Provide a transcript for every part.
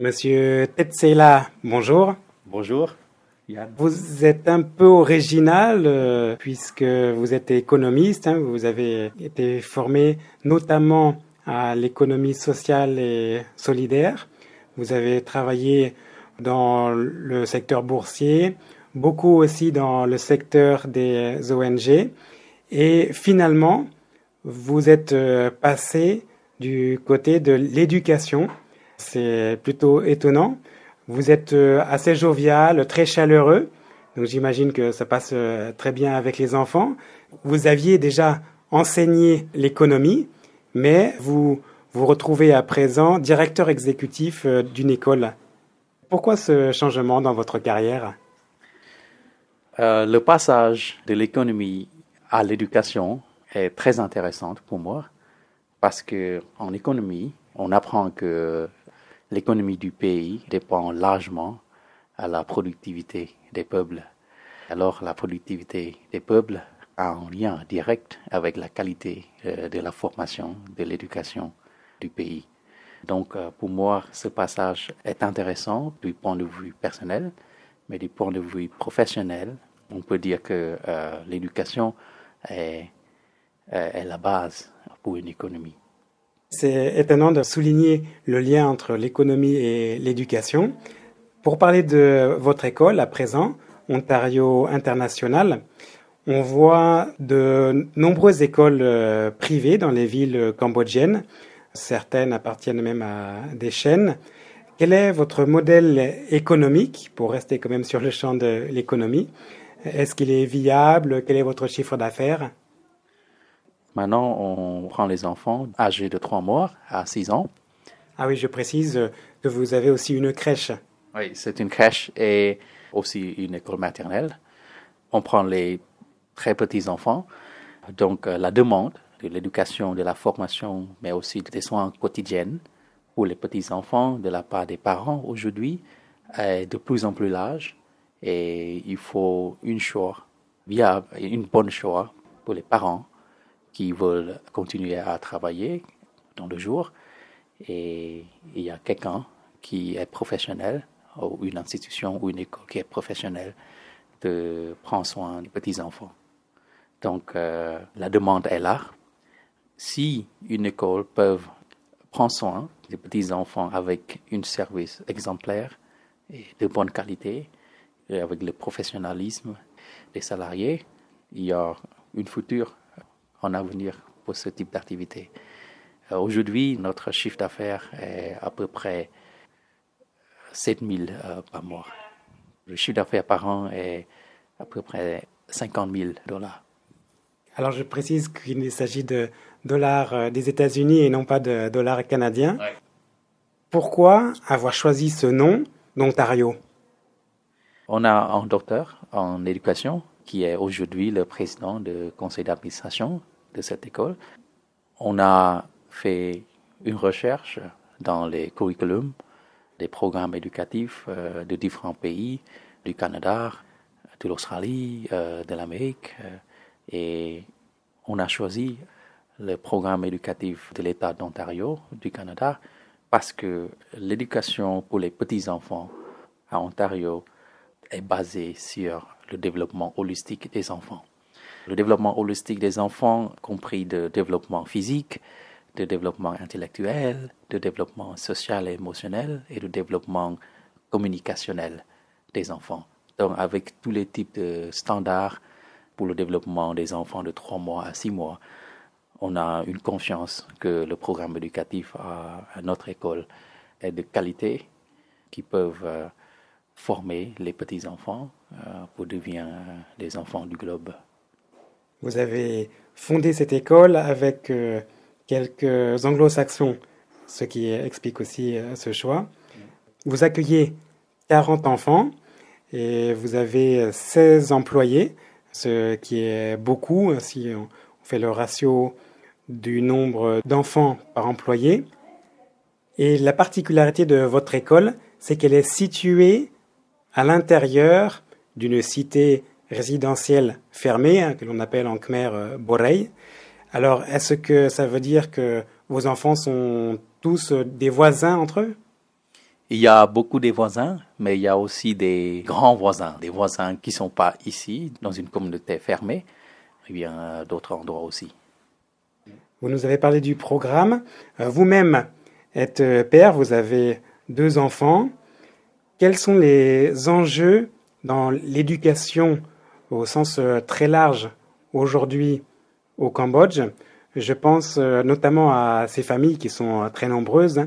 Monsieur Tetsela, bonjour. Bonjour, Yann. Vous êtes un peu original puisque vous êtes économiste, hein. Vous avez été formé notamment à l'économie sociale et solidaire. Vous avez travaillé dans le secteur boursier, beaucoup aussi dans le secteur des ONG. Et finalement, vous êtes passé du côté de l'éducation. C'est plutôt étonnant. Vous êtes assez jovial, très chaleureux. Donc j'imagine que ça passe très bien avec les enfants. Vous aviez déjà enseigné l'économie, mais vous vous retrouvez à présent directeur exécutif d'une école. Pourquoi ce changement dans votre carrière? Le passage de l'économie à l'éducation est très intéressant pour moi parce que en économie, on apprend que l'économie du pays dépend largement à la productivité des peuples. Alors la productivité des peuples a un lien direct avec la qualité de la formation, de l'éducation du pays. Donc pour moi, ce passage est intéressant du point de vue personnel, mais du point de vue professionnel, on peut dire que l'éducation est, est la base pour une économie. C'est étonnant de souligner le lien entre l'économie et l'éducation. Pour parler de votre école à présent, Ontario International, on voit de nombreuses écoles privées dans les villes cambodgiennes. Certaines appartiennent même à des chaînes. Quel est votre modèle économique, pour rester quand même sur le champ de l'économie? Est-ce qu'il est viable? Quel est votre chiffre d'affaires? Maintenant, on prend les enfants âgés de 3 mois à 6 ans. Ah oui, je précise que vous avez aussi une crèche. Oui, c'est une crèche et aussi une école maternelle. On prend les très petits enfants. Donc, la demande de l'éducation, de la formation, mais aussi des soins quotidiens pour les petits enfants de la part des parents aujourd'hui est de plus en plus large et il faut une choix viable, une bonne choix pour les parents qui veulent continuer à travailler dans le jour et il y a quelqu'un qui est professionnel ou une institution ou une école qui est professionnelle de prendre soin des petits enfants. Donc la demande est là. Si une école peut prendre soin des petits enfants avec un service exemplaire et de bonne qualité, et avec le professionnalisme des salariés, il y a une future en avenir pour ce type d'activité. Aujourd'hui, notre chiffre d'affaires est à peu près 7 000 par mois. Le chiffre d'affaires par an est à peu près 50 000 dollars. Alors je précise qu'il s'agit de dollars des États-Unis et non pas de dollars canadiens. Ouais. Pourquoi avoir choisi ce nom d'Ontario? On a un docteur en éducation qui est aujourd'hui le président du conseil d'administration de cette école. On a fait une recherche dans les curriculums des programmes éducatifs de différents pays, du Canada, de l'Australie, de l'Amérique, et on a choisi le programme éducatif de l'État d'Ontario, du Canada, parce que l'éducation pour les petits-enfants à Ontario est basée sur le développement holistique des enfants. Le développement holistique des enfants, compris de développement physique, de développement intellectuel, de développement social et émotionnel et de développement communicationnel des enfants. Donc, avec tous les types de standards pour le développement des enfants de 3 mois à 6 mois, on a une confiance que le programme éducatif à notre école est de qualité, qui peuvent former les petits-enfants pour devenir des enfants du globe. Vous avez fondé cette école avec quelques anglo-saxons, ce qui explique aussi ce choix. Vous accueillez 40 enfants et vous avez 16 employés, ce qui est beaucoup si on fait le ratio du nombre d'enfants par employé. Et la particularité de votre école, c'est qu'elle est située à l'intérieur d'une cité résidentielle fermée, hein, que l'on appelle en khmer Borei. Alors, est-ce que ça veut dire que vos enfants sont tous des voisins entre eux? Il y a beaucoup de voisins, mais il y a aussi des grands voisins, des voisins qui ne sont pas ici, dans une communauté fermée, et bien d'autres endroits aussi. Vous nous avez parlé du programme. Vous-même êtes père, vous avez 2 enfants. Quels sont les enjeux dans l'éducation au sens très large aujourd'hui au Cambodge? Je pense notamment à ces familles qui sont très nombreuses.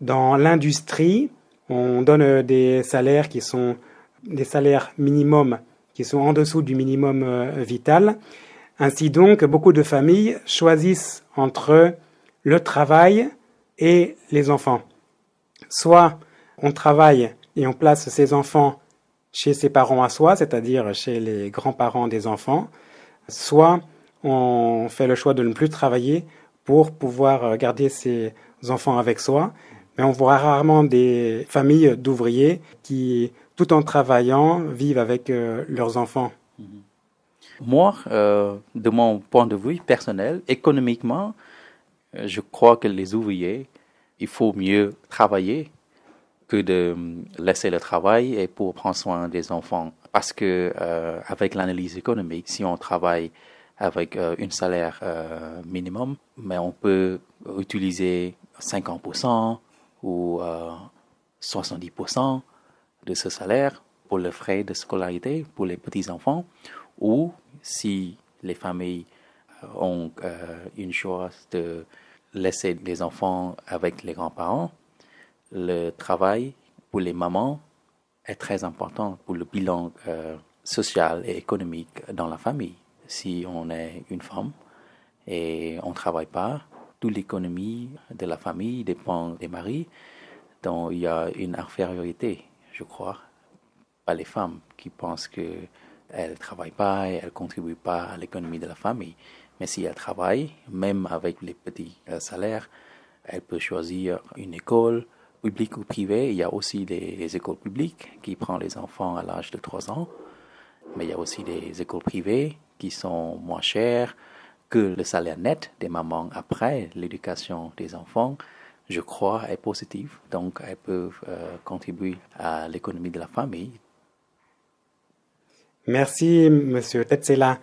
Dans l'industrie, on donne des salaires qui sont des salaires minimums qui sont en dessous du minimum vital. Ainsi donc, beaucoup de familles choisissent entre le travail et les enfants. Soit on travaille et on place ses enfants chez ses parents à soi, c'est-à-dire chez les grands-parents des enfants, soit on fait le choix de ne plus travailler pour pouvoir garder ses enfants avec soi. Mais on voit rarement des familles d'ouvriers qui, tout en travaillant, vivent avec leurs enfants. Moi, de mon point de vue personnel, économiquement, je crois que les ouvriers, il faut mieux travailler que de laisser le travail et pour prendre soin des enfants. Parce que avec l'analyse économique, si on travaille avec un salaire minimum, mais on peut utiliser 50% ou 70% de ce salaire pour les frais de scolarité pour les petits-enfants, ou si les familles ont une choix de laisser les enfants avec les grands-parents, le travail pour les mamans est très important pour le bilan social et économique dans la famille. Si on est une femme et on ne travaille pas, toute l'économie de la famille dépend des maris. Donc il y a une infériorité, je crois, par les femmes qui pensent qu'elles ne travaillent pas et elles ne contribuent pas à l'économie de la famille. Mais si elles travaillent, même avec les petits salaires, elles peuvent choisir une école publique ou privée. Il y a aussi les écoles publiques qui prennent les enfants à l'âge de 3 ans. Mais il y a aussi des écoles privées qui sont moins chères que le salaire net des mamans après l'éducation des enfants, je crois, est positif. Donc, elles peuvent contribuer à l'économie de la famille. Merci, Monsieur Tetsela,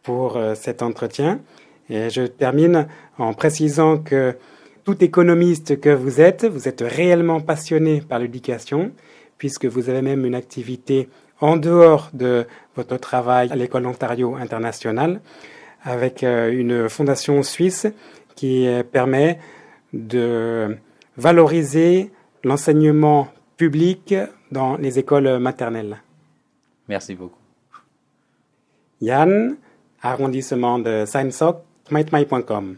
pour cet entretien. Et je termine en précisant que tout économiste que vous êtes réellement passionné par l'éducation, puisque vous avez même une activité en dehors de votre travail à l'École Ontario Internationale, avec une fondation suisse qui permet de valoriser l'enseignement public dans les écoles maternelles. Merci beaucoup. Yann, arrondissement de Saint-Soc, tmaitmai.com.